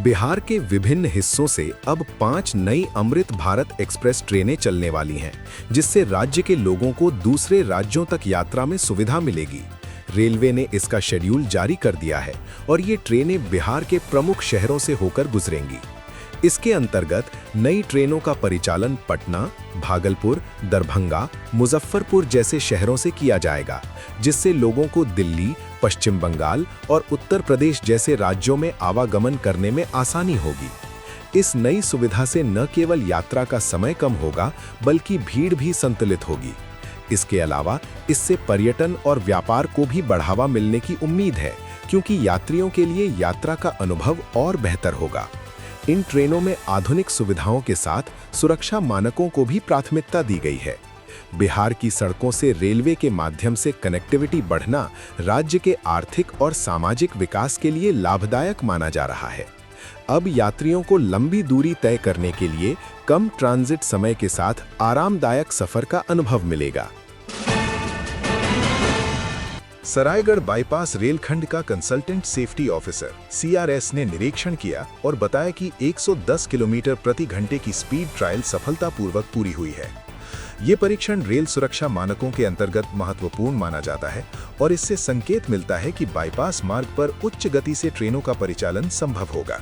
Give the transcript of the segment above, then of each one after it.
बिहार के विभिन्न हिस्सों से अब 5 नई अमृत भारत एक्सप्रेस ट्रेनें चलने वाली हैं, जिससे राज्य के लोगों को दूसरे राज्यों तक यात्रा में सुविधा मिलेगी। रेलवे ने इसका शेड्यूल जारी कर दिया है और ये ट्रेनें बिहार के प्रमुख शहरों से होकर गुजरेंगी। इसके अंतर्गत नई ट्रेनों का परिचालन पटना, भागलपुर, दरभंगा, मुजफ्फरपुर जैसे शहरों से किया जाएगा, जिससे लोगों को दिल्ली, पश्चिम बंगाल और उत्तर प्रदेश जैसे राज्यों में आवागमन करने में आसानी होगी। इस नई सुविधा से न केवल यात्रा का समय कम होगा, बल्कि भीड़ भी संतुलित होगी। इसके अलावा इससे पर्यटन और व्यापार को भी बढ़ावा मिलने की उम्मीद है, क्योंकि यात्रियों के लिए यात्रा का अनुभव और बेहतर होगा। इन ट्रेनों में आधुनिक सुविधाओं के साथ सुरक्षा मानकों को भी प्राथमिकता दी गई है। बिहार की सड़कों से रेलवे के माध्यम से कनेक्टिविटी बढ़ना राज्य के आर्थिक और सामाजिक विकास के लिए लाभदायक माना जा रहा है। अब यात्रियों को लंबी दूरी तय करने के लिए कम ट्रांजिट समय के साथ आरामदायक सफर का अनुभव मिलेगा। सरायगढ़ बाईपास रेलखंड का कंसल्टेंट सेफ्टी ऑफिसर (CRS) ने निरीक्षण किया और बताया कि 110 किलोमीटर प्रति घंटे की स्पीड ट्रायल सफलतापूर्वक पूरी हुई है। ये परीक्षण रेल सुरक्षा मानकों के अंतर्गत महत्वपूर्ण माना जाता है और इससे संकेत मिलता है कि बाईपास मार्ग पर उच्च गति से ट्रेनों का परिचालन संभव होगा।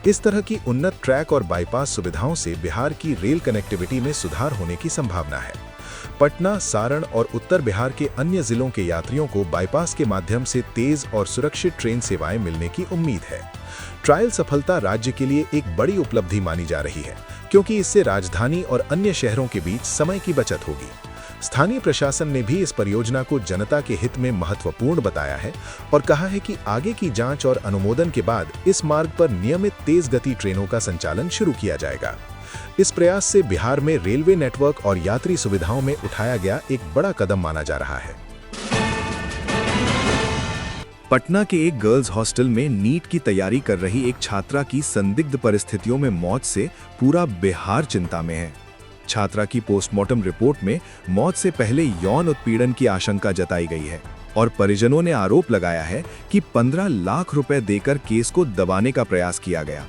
इस तरह की उन्नत ट्रैक और बाईपास सुविधाओं से बिहार की रेल कनेक्टिविटी में सुधार होने की संभावना है। पटना, सारण और उत्तर बिहार के अन्य जिलों के यात्रियों को बाईपास के माध्यम से तेज और सुरक्षित ट्रेन सेवाएं मिलने की उम्मीद है। ट्रायल सफलता राज्य के लिए एक बड़ी उपलब्धि मानी जा रही है, क्योंकि इससे राजधानी और अन्य शहरों के बीच समय की बचत होगी। स्थानीय प्रशासन ने भी इस परियोजना को जनता के हित में महत्वपूर्ण बताया है और कहा है कि आगे की जांच और अनुमोदन के बाद इस मार्ग पर नियमित तेज गति ट्रेनों का संचालन शुरू किया जाएगा। इस प्रयास से बिहार में रेलवे नेटवर्क और यात्री सुविधाओं में उठाया गया एक बड़ा कदम माना जा रहा है। पटना के एक गर्ल्स हॉस्टल में नीट की तैयारी कर रही एक छात्रा की संदिग्ध परिस्थितियों में मौत से पूरा बिहार चिंता में है। छात्रा की पोस्टमार्टम रिपोर्ट में मौत से पहले यौन उत्पीड़न की आशंका जताई गई है और परिजनों ने आरोप लगाया है कि 15 लाख रुपए देकर केस को दबाने का प्रयास किया गया।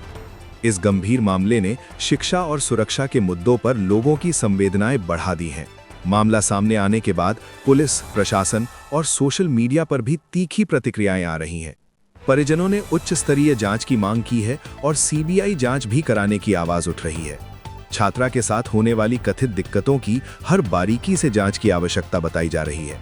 इस गंभीर मामले ने शिक्षा और सुरक्षा के मुद्दों पर लोगों की संवेदनाएं बढ़ा दी हैं। मामला सामने आने के बाद पुलिस, प्रशासन और सोशल मीडिया पर भी तीखी प्रतिक्रियाएं आ रही हैं। परिजनों ने उच्च स्तरीय जांच की मांग की है और CBI जांच भी कराने की आवाज उठ रही है। छात्रा के साथ होने वाली कथित दिक्कतों की हर बारीकी से जांच की आवश्यकता बताई जा रही है।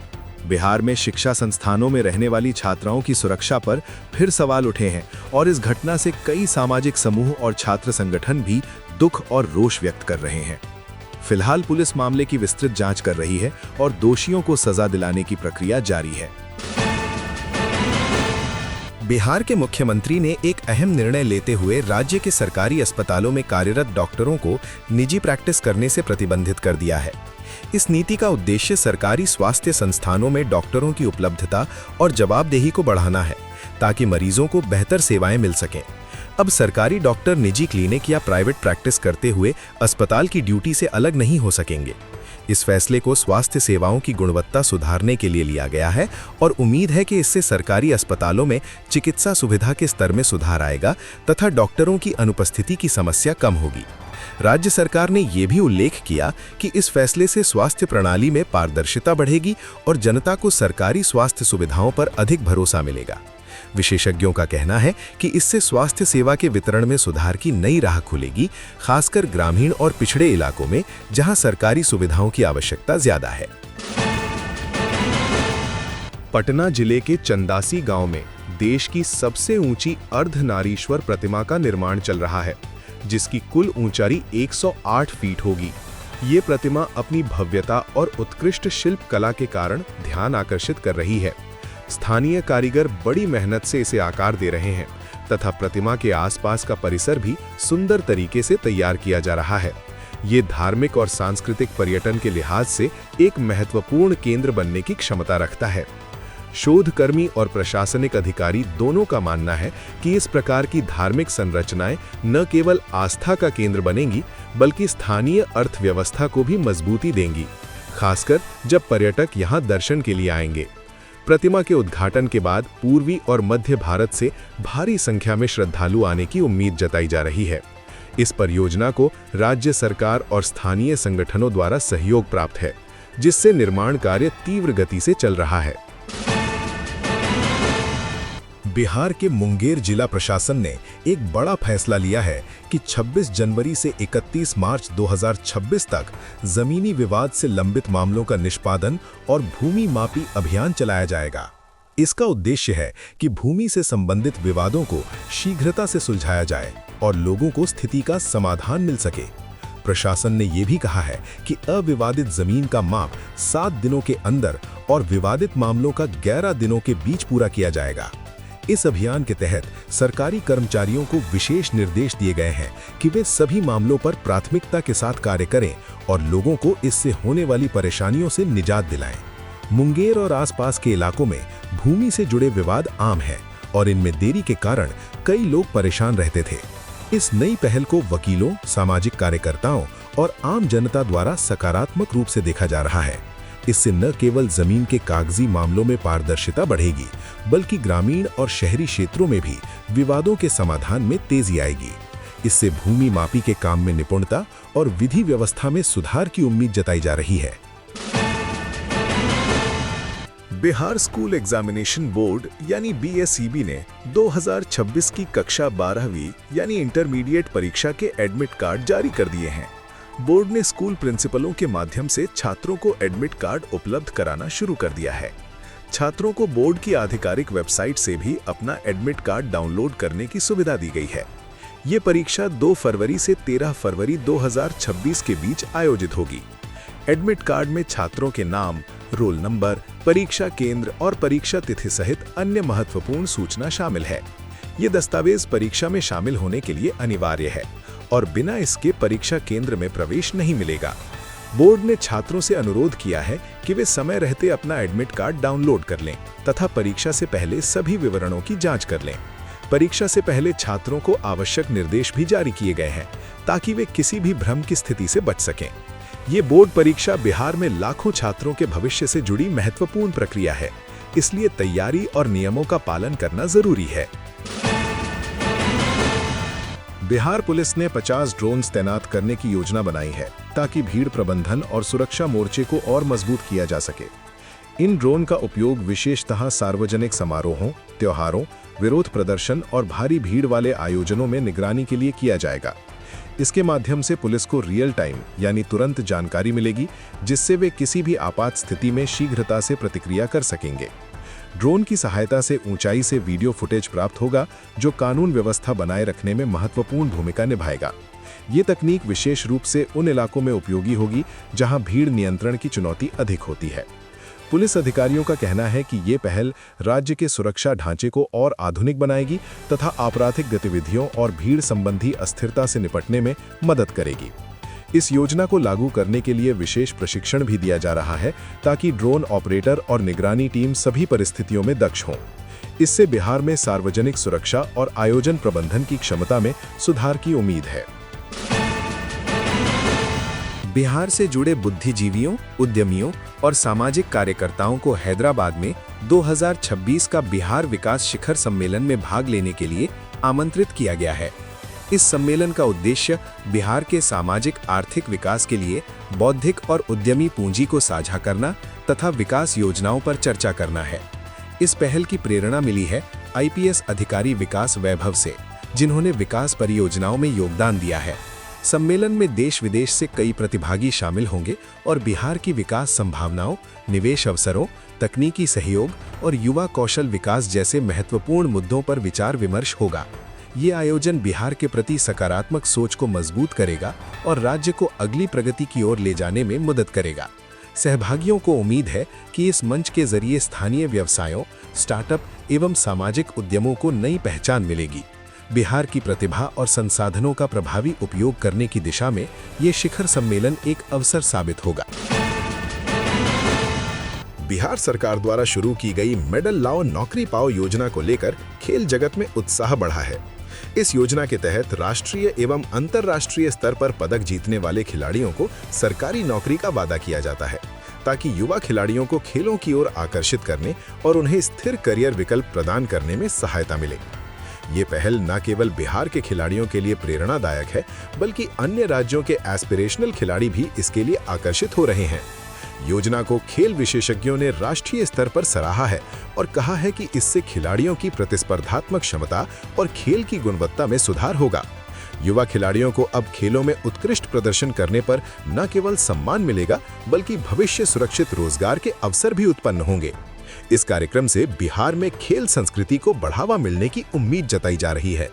बिहार में शिक्षा संस्थानों में रहने वाली छात्राओं की सुरक्षा पर फिर सवाल उठे हैं और इस घटना से कई सामाजिक समूह और छात्र संगठन भी दुख और रोष व्यक्त कर रहे हैं। फिलहाल पुलिस मामले की विस्तृत जांच कर रही है और दोषियों को सजा दिलाने की प्रक्रिया जारी है। बिहार के मुख्यमंत्री ने एक अहम निर्णय लेते हुए राज्य के सरकारी अस्पतालों में कार्यरत डॉक्टरों को निजी प्रैक्टिस करने से प्रतिबंधित कर दिया है। इस नीति का उद्देश्य सरकारी स्वास्थ्य संस्थानों में डॉक्टरों की उपलब्धता और जवाबदेही को बढ़ाना है, ताकि मरीजों को बेहतर सेवाएं मिल सकें। अब सरकारी डॉक्टर निजी क्लिनिक या प्राइवेट प्रैक्टिस करते हुए अस्पताल की ड्यूटी से अलग नहीं हो सकेंगे। इस फैसले को स्वास्थ्य सेवाओं की गुणवत्ता सुधारने के लिए लिया गया है और उम्मीद है कि इससे सरकारी अस्पतालों में चिकित्सा सुविधा के स्तर में सुधार आएगा तथा डॉक्टरों की अनुपस्थिति की समस्या कम होगी। राज्य सरकार ने यह भी उल्लेख किया कि इस फैसले से स्वास्थ्य प्रणाली में पारदर्शिता बढ़ेगी और जनता को सरकारी स्वास्थ्य सुविधाओं पर अधिक भरोसा मिलेगा। विशेषज्ञों का कहना है कि इससे स्वास्थ्य सेवा के वितरण में सुधार की नई राह खुलेगी, खासकर ग्रामीण और पिछड़े इलाकों में जहां सरकारी सुविधाओं की आवश्यकता ज्यादा है। पटना जिले के चंदासी गांव में देश की सबसे ऊंची अर्धनारीश्वर प्रतिमा का निर्माण चल रहा है, जिसकी कुल ऊंचाई 108 फीट होगी। ये प्रतिमा अपनी भव्यता और उत्कृष्ट शिल्प कला के कारण ध्यान आकर्षित कर रही है। स्थानीय कारीगर बड़ी मेहनत से इसे आकार दे रहे हैं तथा प्रतिमा के आसपास का परिसर भी सुंदर तरीके से तैयार किया जा रहा है। ये धार्मिक और सांस्कृतिक पर्यटन के लिहाज से एक महत्वपूर्ण केंद्र बनने की क्षमता रखता है। शोधकर्मी और प्रशासनिक अधिकारी दोनों का मानना है कि इस प्रकार की धार्मिक संरचनाएं न केवल आस्था का केंद्र बनेंगी, बल्कि स्थानीय अर्थव्यवस्था को भी मजबूती देंगी, खासकर जब पर्यटक यहां दर्शन के लिए आएंगे। प्रतिमा के उद्घाटन के बाद पूर्वी और मध्य भारत से भारी संख्या में श्रद्धालु आने की उम्मीद जताई जा रही है। इस परियोजना को राज्य सरकार और स्थानीय संगठनों द्वारा सहयोग प्राप्त है, जिससे निर्माण कार्य तीव्र गति से चल रहा है। बिहार के मुंगेर जिला प्रशासन ने एक बड़ा फैसला लिया है कि 26 जनवरी से 31 मार्च 2026 तक जमीनी विवाद से लंबित मामलों का निष्पादन और भूमि मापी अभियान चलाया जाएगा। इसका उद्देश्य है कि भूमि से संबंधित विवादों को शीघ्रता से सुलझाया जाए और लोगों को स्थिति का समाधान मिल सके। प्रशासन ने यह भी कहा है कि अविवादित जमीन का माप 7 दिनों के अंदर और विवादित मामलों का 11 दिनों के बीच पूरा किया जाएगा। इस अभियान के तहत सरकारी कर्मचारियों को विशेष निर्देश दिए गए हैं कि वे सभी मामलों पर प्राथमिकता के साथ कार्य करें और लोगों को इससे होने वाली परेशानियों से निजात दिलाएं। मुंगेर और आसपास के इलाकों में भूमि से जुड़े विवाद आम हैं और इनमें देरी के कारण कई लोग परेशान रहते थे। इस नई पहल को वकीलों, सामाजिक कार्यकर्ताओं और आम जनता द्वारा सकारात्मक रूप से देखा जा रहा है। इससे न केवल जमीन के कागजी मामलों में पारदर्शिता बढ़ेगी, बल्कि ग्रामीण और शहरी क्षेत्रों में भी विवादों के समाधान में तेजी आएगी। इससे भूमि मापी के काम में निपुणता और विधि व्यवस्था में सुधार की उम्मीद जताई जा रही है। बिहार स्कूल एग्जामिनेशन बोर्ड यानी BSEB ने 2026 की कक्षा 12वीं यानी इंटरमीडिएट परीक्षा के एडमिट कार्ड जारी कर दिए हैं। बोर्ड ने स्कूल प्रिंसिपलों के माध्यम से छात्रों को एडमिट कार्ड उपलब्ध कराना शुरू कर दिया है। छात्रों को बोर्ड की आधिकारिक वेबसाइट से भी अपना एडमिट कार्ड डाउनलोड करने की सुविधा दी गई है। ये परीक्षा 2 फरवरी से 13 फरवरी 2026 के बीच आयोजित होगी। एडमिट कार्ड में छात्रों के नाम, रोल नंबर, परीक्षा केंद्र और परीक्षा तिथि सहित अन्य महत्वपूर्ण सूचना शामिल है। ये दस्तावेज परीक्षा में शामिल होने के लिए अनिवार्य है और बिना इसके परीक्षा केंद्र में प्रवेश नहीं मिलेगा। बोर्ड ने छात्रों से अनुरोध किया है कि वे समय रहते अपना एडमिट कार्ड डाउनलोड कर लें तथा परीक्षा से पहले सभी विवरणों की जांच कर लें। परीक्षा से पहले छात्रों को आवश्यक निर्देश भी जारी किए गए हैं ताकि वे किसी भी भ्रम की स्थिति से बच सकें। ये बोर्ड परीक्षा बिहार में लाखों छात्रों के भविष्य से जुड़ी महत्वपूर्ण प्रक्रिया है, इसलिए तैयारी और नियमों का पालन करना जरूरी है। बिहार पुलिस ने 50 ड्रोन्स तैनात करने की योजना बनाई है ताकि भीड़ प्रबंधन और सुरक्षा मोर्चे को और मजबूत किया जा सके। इन ड्रोन का उपयोग विशेषतः सार्वजनिक समारोहों, त्योहारों, विरोध प्रदर्शन और भारी भीड़ वाले आयोजनों में निगरानी के लिए किया जाएगा। इसके माध्यम से पुलिस को रियल टाइम यानी तुरंत जानकारी मिलेगी, जिससे वे किसी भी आपात स्थिति में शीघ्रता से प्रतिक्रिया कर सकेंगे। ड्रोन की सहायता से ऊंचाई से वीडियो फुटेज प्राप्त होगा, जो कानून व्यवस्था बनाए रखने में महत्वपूर्ण भूमिका निभाएगा। ये तकनीक विशेष रूप से उन इलाकों में उपयोगी होगी जहां भीड़ नियंत्रण की चुनौती अधिक होती है। पुलिस अधिकारियों का कहना है कि ये पहल राज्य के सुरक्षा ढांचे को और आधुनिक बनाएगी तथा आपराधिक गतिविधियों और भीड़ संबंधी अस्थिरता से निपटने में मदद करेगी। इस योजना को लागू करने के लिए विशेष प्रशिक्षण भी दिया जा रहा है ताकि ड्रोन ऑपरेटर और निगरानी टीम सभी परिस्थितियों में दक्ष हों। इससे बिहार में सार्वजनिक सुरक्षा और आयोजन प्रबंधन की क्षमता में सुधार की उम्मीद है। बिहार से जुड़े बुद्धिजीवियों, उद्यमियों और सामाजिक कार्यकर्ताओं को हैदराबाद में 2026 का बिहार विकास शिखर सम्मेलन में भाग लेने के लिए आमंत्रित किया गया है। इस सम्मेलन का उद्देश्य बिहार के सामाजिक आर्थिक विकास के लिए बौद्धिक और उद्यमी पूंजी को साझा करना तथा विकास योजनाओं पर चर्चा करना है। इस पहल की प्रेरणा मिली है IPS अधिकारी विकास वैभव से, जिन्होंने विकास परियोजनाओं में योगदान दिया है। सम्मेलन में देश विदेश से कई प्रतिभागी शामिल होंगे और बिहार की विकास संभावनाओं, निवेश अवसरों, तकनीकी सहयोग और युवा कौशल विकास जैसे महत्वपूर्ण मुद्दों पर विचार विमर्श होगा। ये आयोजन बिहार के प्रति सकारात्मक सोच को मजबूत करेगा और राज्य को अगली प्रगति की ओर ले जाने में मदद करेगा। सहभागियों को उम्मीद है कि इस मंच के जरिए स्थानीय व्यवसायों, स्टार्टअप एवं सामाजिक उद्यमों को नई पहचान मिलेगी। बिहार की प्रतिभा और संसाधनों का प्रभावी उपयोग करने की दिशा में ये शिखर सम्मेलन एक अवसर साबित होगा। बिहार सरकार द्वारा शुरू की गई मेडल लाओ नौकरी पाओ योजना को लेकर खेल जगत में उत्साह बढ़ा है। इस योजना के तहत राष्ट्रीय एवं अंतर्राष्ट्रीय स्तर पर पदक जीतने वाले खिलाड़ियों को सरकारी नौकरी का वादा किया जाता है। ताकि युवा खिलाड़ियों को खेलों की ओर आकर्षित करने और उन्हें स्थिर करियर विकल्प प्रदान करने में सहायता मिले। ये पहल न केवल बिहार के खिलाड़ियों के लिए प्रेरणादायक है, बल्कि अन्य राज्यों के एस्पिरेशनल खिलाड़ी भी इसके लिए आकर्षित हो रहे हैं। योजना को खेल विशेषज्ञों ने राष्ट्रीय स्तर पर सराहा है और कहा है कि इससे खिलाड़ियों की प्रतिस्पर्धात्मक क्षमता और खेल की गुणवत्ता में सुधार होगा। युवा खिलाड़ियों को अब खेलों में उत्कृष्ट प्रदर्शन करने पर न केवल सम्मान मिलेगा, बल्कि भविष्य सुरक्षित रोजगार के अवसर भी उत्पन्न होंगे। इस कार्यक्रम से बिहार में खेल संस्कृति को बढ़ावा मिलने की उम्मीद जताई जा रही है।